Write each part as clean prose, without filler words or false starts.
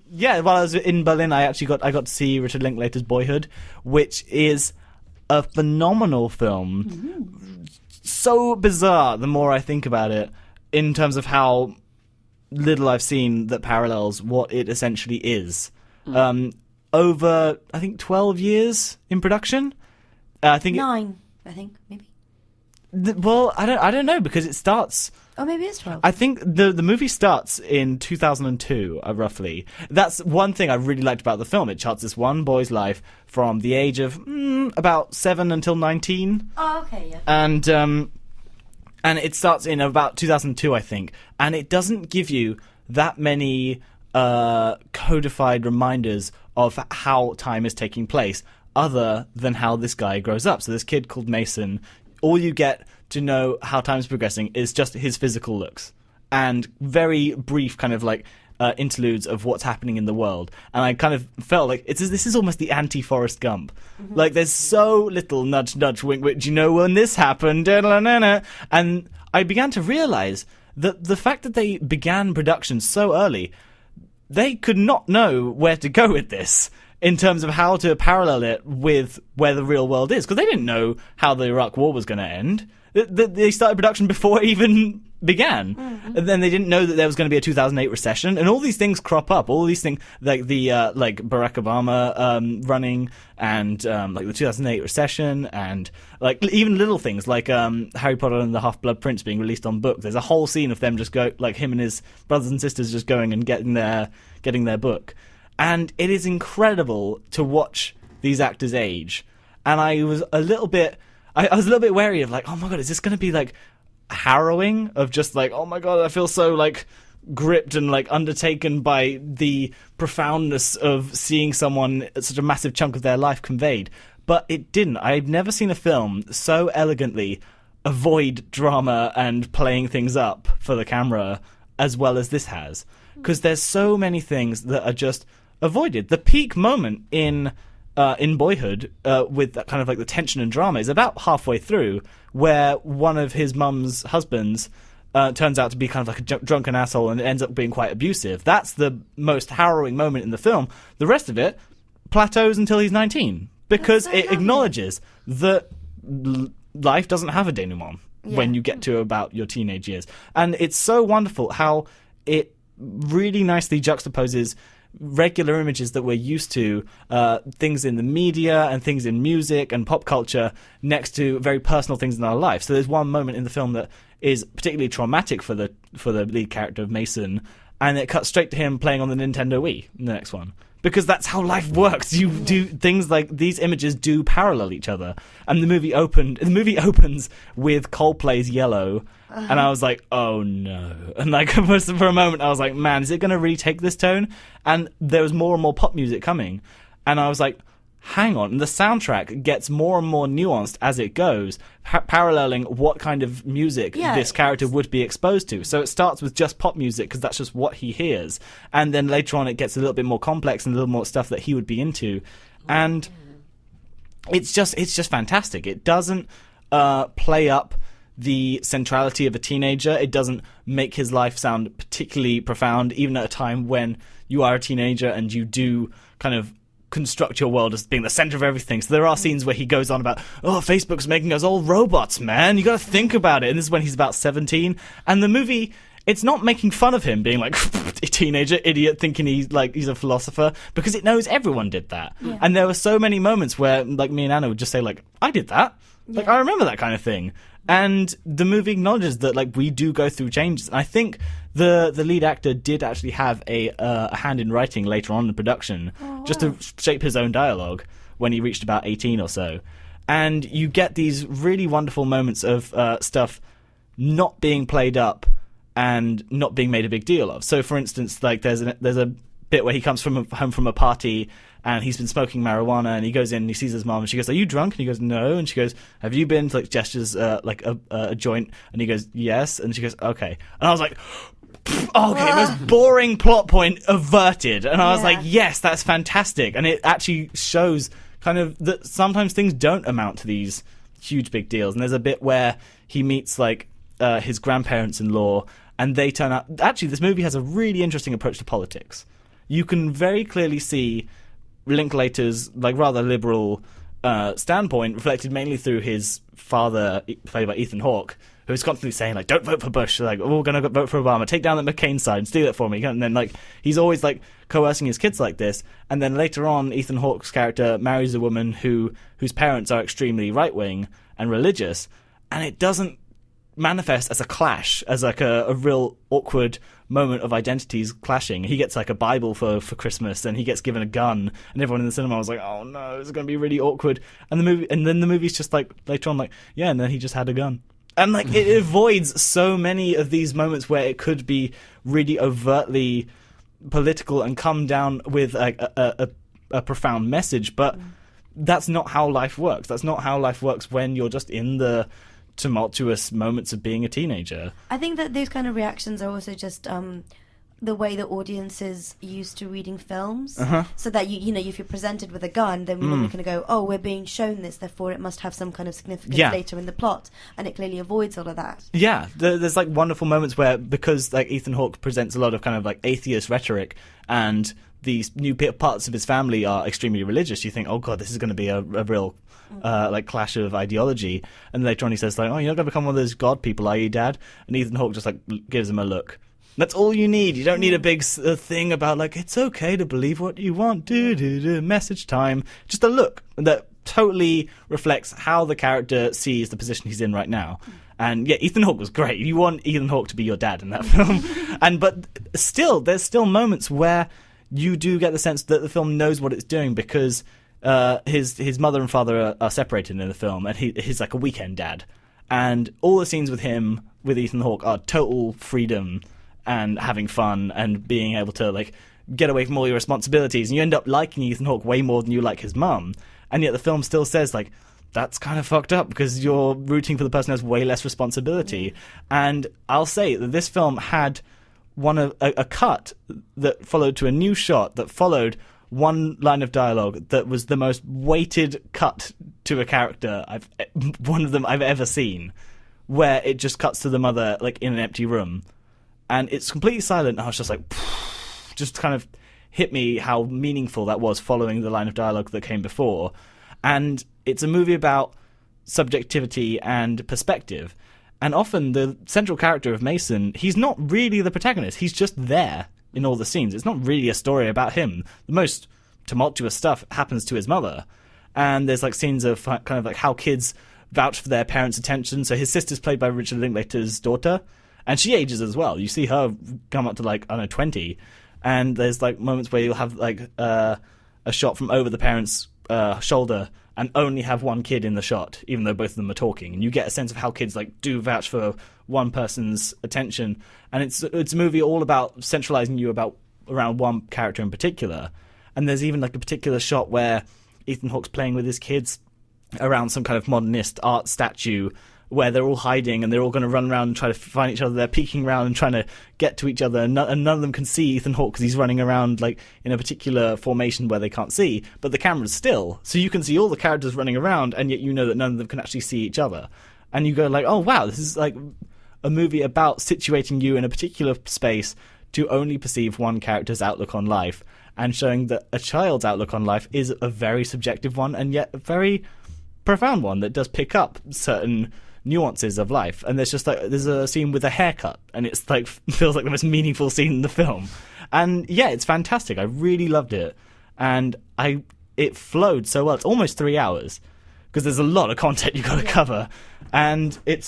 Yeah, while I was in Berlin, I got to see Richard Linklater's Boyhood, which is a phenomenal film. So bizarre the more I think about it, in terms of how little I've seen that parallels what it essentially is. Over, I think, 12 years in production. I think 9, I think, maybe. Well, I don't know, because it starts. Oh, maybe it's 12. I think the movie starts in 2002, roughly. That's one thing I really liked about the film. It charts this one boy's life from the age of about 7 until 19. Oh, okay, yeah. And it starts in about 2002, I think. And it doesn't give you that many codified reminders of how time is taking place, other than how this guy grows up. So this kid called Mason, all you get to know how time's progressing is just his physical looks and very brief kind of like interludes of what's happening in the world. And I kind of felt like this is almost the anti-Forrest Gump. Like, there's so little nudge, nudge, wink, wink, do you know when this happened? And I began to realize that the fact that they began production so early, they could not know where to go with this in terms of how to parallel it with where the real world is, because they didn't know how the Iraq War was going to end. They started production before it even began. And then they didn't know that there was going to be a 2008 recession, and all these things crop up. All these things, like the like Barack Obama running, and like the 2008 recession, and like even little things like Harry Potter and the Half-Blood Prince being released on book. There's a whole scene of them just like him and his brothers and sisters just going and getting their book. And it is incredible to watch these actors age. And I was a little bit wary of like, oh my god, is this going to be like harrowing? Of just like, oh my god, I feel so like gripped and like undertaken by the profoundness of seeing someone, such a massive chunk of their life conveyed. But it didn't. I've never seen a film so elegantly avoid drama and playing things up for the camera as well as this has. Because there's so many things that are just avoided. The peak moment in Boyhood, with that kind of like the tension and drama, is about halfway through, where one of his mum's husbands turns out to be kind of like a drunken asshole and ends up being quite abusive. That's the most harrowing moment in the film. The rest of it plateaus until he's 19, because it acknowledges that life doesn't have a denouement when you get to about your teenage years. And it's so wonderful how it really nicely juxtaposes regular images that we're used to, things in the media and things in music and pop culture, next to very personal things in our life. So there's one moment in the film that is particularly traumatic for the lead character of Mason, and it cuts straight to him playing on the Nintendo Wii in the next one. Because that's how life works. You do things like these images do parallel each other. And the movie opens with Coldplay's Yellow, and I was like, oh no. And like for a moment I was like, man, is it going to really take this tone? And there was more and more pop music coming, and I was like, hang on. And the soundtrack gets more and more nuanced as it goes, paralleling what kind of music this character would be exposed to. So it starts with just pop music because that's just what he hears, and then later on it gets a little bit more complex and a little more stuff that he would be into, and it's just fantastic. It doesn't play up the centrality of a teenager. It doesn't make his life sound particularly profound, even at a time when you are a teenager and you do kind of construct your world as being the center of everything. So there are scenes where he goes on about, oh, Facebook's making us all robots, man. You got to think about it. And this is when he's about 17. And the movie, it's not making fun of him being like a teenager idiot thinking he's a philosopher, because it knows everyone did that. Yeah. And there were so many moments where like me and Anna would just say like, I did that. Yeah. Like I remember that kind of thing. And the movie acknowledges that like we do go through changes. And I think the lead actor did actually have a hand in writing later on in the production, just to shape his own dialogue when he reached about 18 or so. And you get these really wonderful moments of stuff not being played up and not being made a big deal of. So, for instance, like there's a bit where he comes home from a party and he's been smoking marijuana, and he goes in and he sees his mom and she goes, are you drunk? And he goes, no. And she goes, have you been? Like gestures like a joint, and he goes, yes. And she goes, okay. And I was like, okay, most boring plot point averted. And I was like, yes, that's fantastic. And it actually shows kind of that sometimes things don't amount to these huge big deals. And there's a bit where he meets like his grandparents-in-law, and they turn out, actually this movie has a really interesting approach to politics. you can very clearly see Linklater's like rather liberal standpoint reflected mainly through his father, played by Ethan Hawke, who's constantly saying like, "Don't vote for Bush," like, "Oh, we're gonna vote for Obama. Take down the McCain side and steal it for me." And then like he's always like coercing his kids like this. And then later on, Ethan Hawke's character marries a woman whose parents are extremely right wing and religious, and it doesn't manifest as a clash, as like a real awkward moment of identities clashing. He gets like a Bible for Christmas, and he gets given a gun, and everyone in the cinema was like, "Oh no, it's going to be really awkward." And then the movie's just like later on like, "Yeah," and then he just had a gun. And like it avoids so many of these moments where it could be really overtly political and come down with like a profound message, but that's not how life works. That's not how life works when you're just in the tumultuous moments of being a teenager. I think that those kind of reactions are also just the way the audience is used to reading films. So that you know, if you're presented with a gun, then we're normally going to go, "Oh, we're being shown this, therefore it must have some kind of significance later in the plot," and it clearly avoids all of that. Yeah, there's like wonderful moments where, because like Ethan Hawke presents a lot of kind of like atheist rhetoric, and these new parts of his family are extremely religious, you think, "Oh god, this is going to be a real like clash of ideology." And later on he says like, "Oh, you're not going to become one of those god people, are you, Dad?" And Ethan Hawke just like gives him a look. That's all you need. You don't need a big thing about like, "It's okay to believe what you want, message time." Just a look that totally reflects how the character sees the position he's in right now. And yeah, Ethan Hawke was great. You want Ethan Hawke to be your dad in that film. But still, there's still moments where you do get the sense that the film knows what it's doing, because his mother and father are separated in the film, and he's like a weekend dad. And all the scenes with him, with Ethan Hawke, are total freedom and having fun and being able to like get away from all your responsibilities, and you end up liking Ethan Hawke way more than you like his mum. And yet the film still says like, that's kind of fucked up, because you're rooting for the person who has way less responsibility. And I'll say that this film had a cut that followed to a new shot that followed one line of dialogue that was the most weighted cut to a character one of them I've ever seen, where it just cuts to the mother like in an empty room. And it's completely silent, and I was just like, just kind of hit me how meaningful that was, following the line of dialogue that came before. And it's a movie about subjectivity and perspective. And often the central character of Mason, he's not really the protagonist. He's just there in all the scenes. It's not really a story about him. The most tumultuous stuff happens to his mother. And there's like scenes of kind of like how kids vouch for their parents' attention. So his sister's played by Richard Linklater's daughter. And she ages as well. You see her come up to like, I don't know, 20. And there's like moments where you'll have like a shot from over the parents' shoulder and only have one kid in the shot, even though both of them are talking. And you get a sense of how kids like do vouch for one person's attention. And it's a movie all about centralizing you around one character in particular. And there's even like a particular shot where Ethan Hawke's playing with his kids around some kind of modernist art statue, where they're all hiding and they're all going to run around and try to find each other. They're peeking around and trying to get to each other, and none of them can see Ethan Hawke because he's running around like in a particular formation where they can't see, but the camera's still, so you can see all the characters running around, and yet you know that none of them can actually see each other. And you go like, oh wow, this is like a movie about situating you in a particular space to only perceive one character's outlook on life, and showing that a child's outlook on life is a very subjective one, and yet a very profound one that does pick up certain nuances of life. And there's a scene with a haircut, and it's like feels like the most meaningful scene in the film. And yeah, it's fantastic. I really loved it, and it flowed so well. It's almost 3 hours because there's a lot of content you got to cover, and it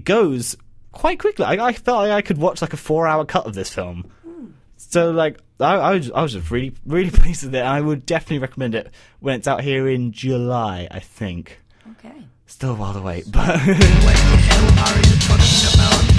goes quite quickly. I felt like I could watch like a 4-hour cut of this film. So like I was just really, really pleased with it. And I would definitely recommend it when it's out here in July, I think. Okay. Still a while to wait, but What the hell are you talking about?